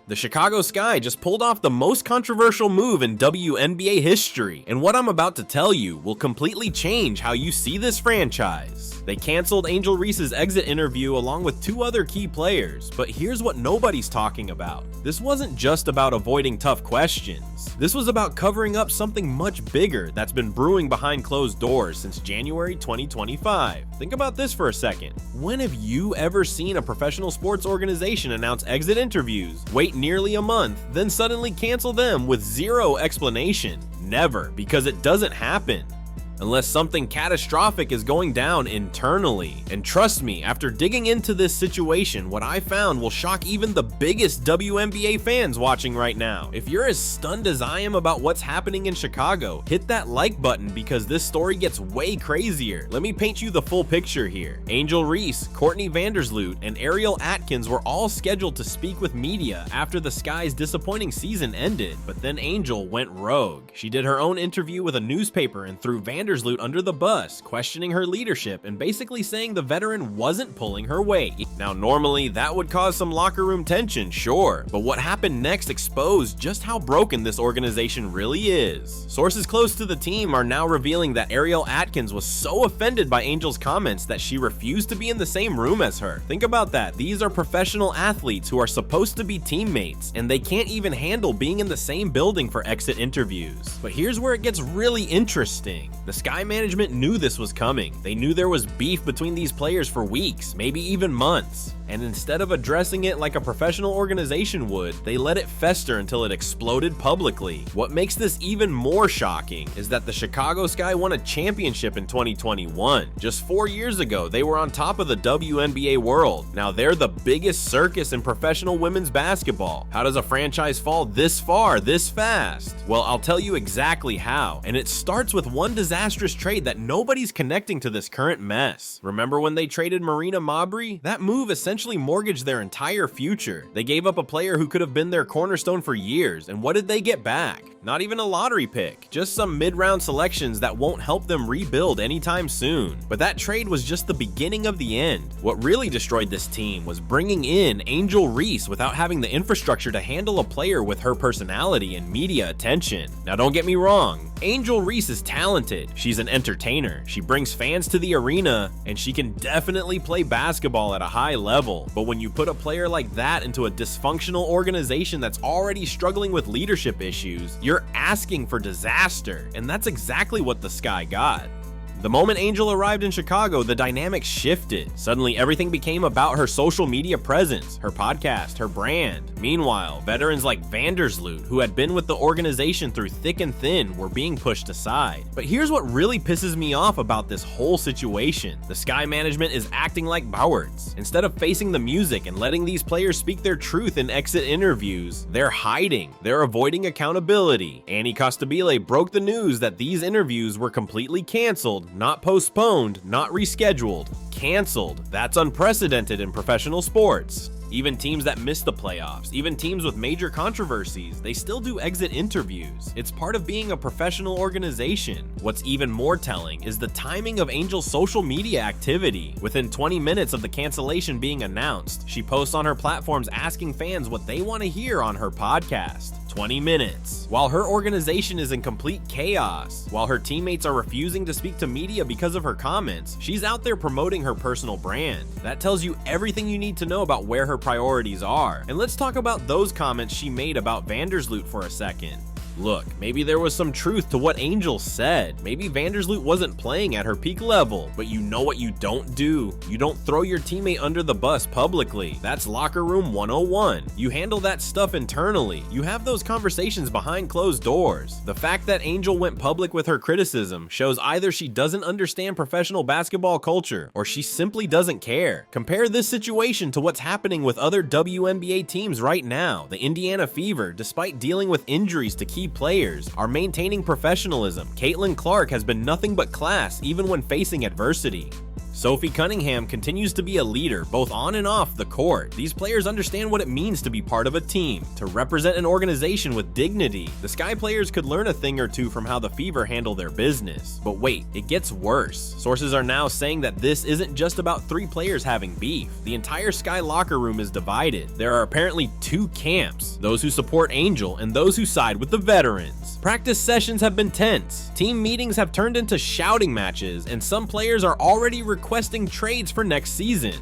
The Chicago Sky just pulled off the most controversial move in WNBA history, and what I'm about to tell you will completely change how you see this franchise. They canceled Angel Reese's exit interview along with 2 other key players, but here's what nobody's talking about. This wasn't just about avoiding tough questions. This was about covering up something much bigger that's been brewing behind closed doors since January 2025. Think about this for a second. When have you ever seen a professional sports organization announce exit interviews, wait nearly a month, then suddenly cancel them with 0 explanation? Never, because it doesn't happen unless something catastrophic is going down internally. And trust me, after digging into this situation, what I found will shock even the biggest WNBA fans watching right now. If you're as stunned as I am about what's happening in Chicago, hit that like button because this story gets way crazier. Let me paint you the full picture here. Angel Reese, Courtney Vandersloot, and Ariel Atkins were all scheduled to speak with media after the Sky's disappointing season ended, but then Angel went rogue. She did her own interview with a newspaper and threw Vandersloot under the bus, questioning her leadership and basically saying the veteran wasn't pulling her weight. Now, normally that would cause some locker room tension, sure, but what happened next exposed just how broken this organization really is. Sources close to the team are now revealing that Ariel Atkins was so offended by Angel's comments that she refused to be in the same room as her. Think about that. These are professional athletes who are supposed to be teammates, and they can't even handle being in the same building for exit interviews. But here's where it gets really interesting. The Sky management knew this was coming. They knew there was beef between these players for weeks, maybe even months. And instead of addressing it like a professional organization would, they let it fester until it exploded publicly. What makes this even more shocking is that the Chicago Sky won a championship in 2021. Just 4 years ago, they were on top of the WNBA world. Now they're the biggest circus in professional women's basketball. How does a franchise fall this far, this fast? Well, I'll tell you exactly how. And it starts with one disastrous trade that nobody's connecting to this current mess. Remember when they traded Marina Mabrey? That move essentially mortgaged their entire future. They gave up a player who could have been their cornerstone for years, and what did they get back? Not even a lottery pick, just some mid-round selections that won't help them rebuild anytime soon. But that trade was just the beginning of the end. What really destroyed this team was bringing in Angel Reese without having the infrastructure to handle a player with her personality and media attention. Now don't get me wrong, Angel Reese is talented. She's an entertainer. She brings fans to the arena, and she can definitely play basketball at a high level. But when you put a player like that into a dysfunctional organization that's already struggling with leadership issues, you're asking for disaster, and that's exactly what the Sky got. The moment Angel arrived in Chicago, the dynamic shifted. Suddenly, everything became about her social media presence, her podcast, her brand. Meanwhile, veterans like Vandersloot, who had been with the organization through thick and thin, were being pushed aside. But here's what really pisses me off about this whole situation. The Sky management is acting like cowards. Instead of facing the music and letting these players speak their truth in exit interviews, they're hiding. They're avoiding accountability. Annie Costabile broke the news that these interviews were completely canceled, not postponed, not rescheduled, canceled. That's unprecedented in professional sports. Even teams that miss the playoffs, even teams with major controversies, they still do exit interviews. It's part of being a professional organization. What's even more telling is the timing of Angel's social media activity. Within 20 minutes of the cancellation being announced, she posts on her platforms asking fans what they want to hear on her podcast. 20 minutes. While her organization is in complete chaos, while her teammates are refusing to speak to media because of her comments, she's out there promoting her personal brand. That tells you everything you need to know about where her priorities are. And let's talk about those comments she made about Vandersloot for a second. Look, maybe there was some truth to what Angel said. Maybe Vandersloot wasn't playing at her peak level, but you know what you don't do? You don't throw your teammate under the bus publicly. That's locker room 101. You handle that stuff internally. You have those conversations behind closed doors. The fact that Angel went public with her criticism shows either she doesn't understand professional basketball culture or she simply doesn't care. Compare this situation to what's happening with other WNBA teams right now. The Indiana Fever, despite dealing with injuries to key players, are maintaining professionalism. Caitlin Clark has been nothing but class even when facing adversity. Sophie Cunningham continues to be a leader both on and off the court. These players understand what it means to be part of a team, to represent an organization with dignity. The Sky players could learn a thing or two from how the Fever handle their business. But wait, it gets worse. Sources are now saying that this isn't just about 3 players having beef. The entire Sky locker room is divided. There are apparently 2 camps, those who support Angel and those who side with the veterans. Practice sessions have been tense. Team meetings have turned into shouting matches, and some players are already requesting trades for next season.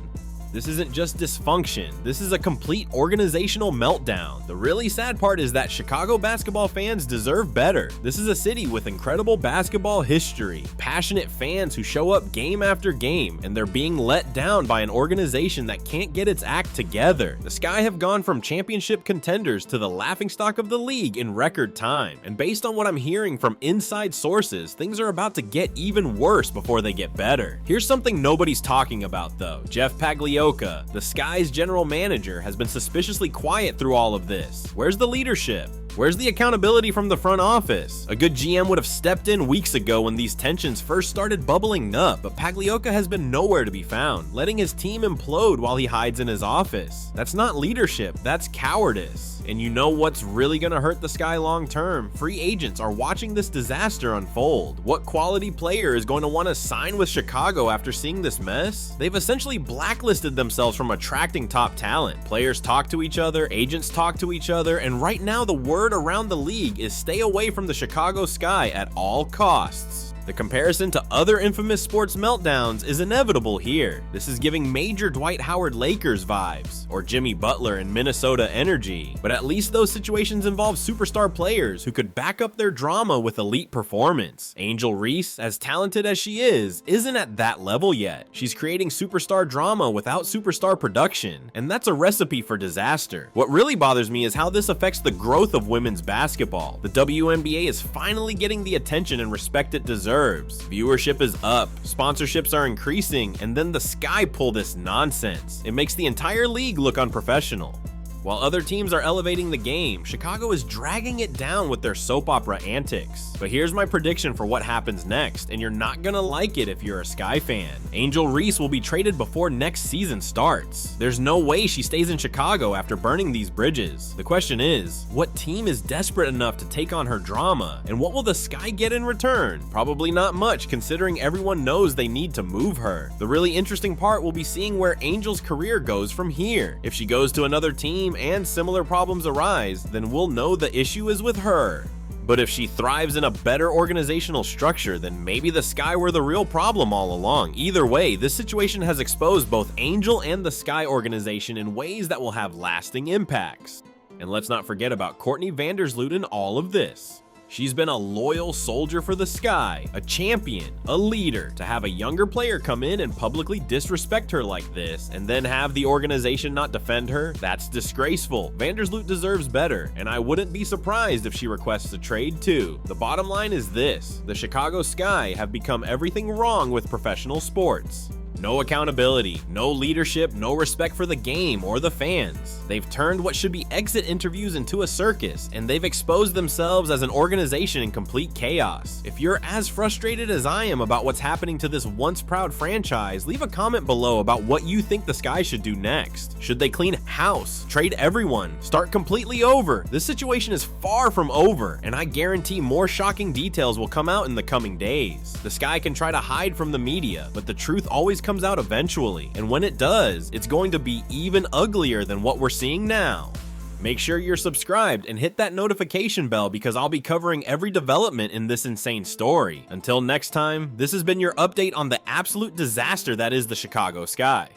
This isn't just dysfunction, this is a complete organizational meltdown. The really sad part is that Chicago basketball fans deserve better. This is a city with incredible basketball history, passionate fans who show up game after game, and they're being let down by an organization that can't get its act together. The Sky have gone from championship contenders to the laughingstock of the league in record time, and based on what I'm hearing from inside sources, things are about to get even worse before they get better. Here's something nobody's talking about though. Jeff Pagliocca, the Sky's general manager, has been suspiciously quiet through all of this. Where's the leadership? Where's the accountability from the front office? A good GM would have stepped in weeks ago when these tensions first started bubbling up, but Pagliocca has been nowhere to be found, letting his team implode while he hides in his office. That's not leadership, that's cowardice. And you know what's really gonna hurt the Sky long term? Free agents are watching this disaster unfold. What quality player is going to want to sign with Chicago after seeing this mess? They've essentially blacklisted themselves from attracting top talent. Players talk to each other, agents talk to each other, and right now the word around the league is stay away from the Chicago Sky at all costs. The comparison to other infamous sports meltdowns is inevitable here. This is giving major Dwight Howard Lakers vibes, or Jimmy Butler and Minnesota energy. But at least those situations involve superstar players who could back up their drama with elite performance. Angel Reese, as talented as she is, isn't at that level yet. She's creating superstar drama without superstar production, and that's a recipe for disaster. What really bothers me is how this affects the growth of women's basketball. The WNBA is finally getting the attention and respect it deserves. Viewership is up, sponsorships are increasing, and then the Sky pull this nonsense. It makes the entire league look unprofessional. While other teams are elevating the game, Chicago is dragging it down with their soap opera antics. But here's my prediction for what happens next, and you're not gonna like it if you're a Sky fan. Angel Reese will be traded before next season starts. There's no way she stays in Chicago after burning these bridges. The question is, what team is desperate enough to take on her drama, and what will the Sky get in return? Probably not much, considering everyone knows they need to move her. The really interesting part will be seeing where Angel's career goes from here. If she goes to another team and similar problems arise, then we'll know the issue is with her. But if she thrives in a better organizational structure, then maybe the Sky were the real problem all along. Either way, this situation has exposed both Angel and the Sky organization in ways that will have lasting impacts. And let's not forget about Courtney Vandersloot in all of this. She's been a loyal soldier for the Sky, a champion, a leader. To have a younger player come in and publicly disrespect her like this, and then have the organization not defend her, that's disgraceful. Vandersloot deserves better, and I wouldn't be surprised if she requests a trade too. The bottom line is this: the Chicago Sky have become everything wrong with professional sports. No accountability, no leadership, no respect for the game or the fans. They've turned what should be exit interviews into a circus, and they've exposed themselves as an organization in complete chaos. If you're as frustrated as I am about what's happening to this once proud franchise, leave a comment below about what you think the Sky should do next. Should they clean house, trade everyone, start completely over? This situation is far from over, and I guarantee more shocking details will come out in the coming days. The Sky can try to hide from the media, but the truth always comes out eventually, and when it does, it's going to be even uglier than what we're seeing now. Make sure you're subscribed and hit that notification bell because I'll be covering every development in this insane story. Until next time, this has been your update on the absolute disaster that is the Chicago Sky.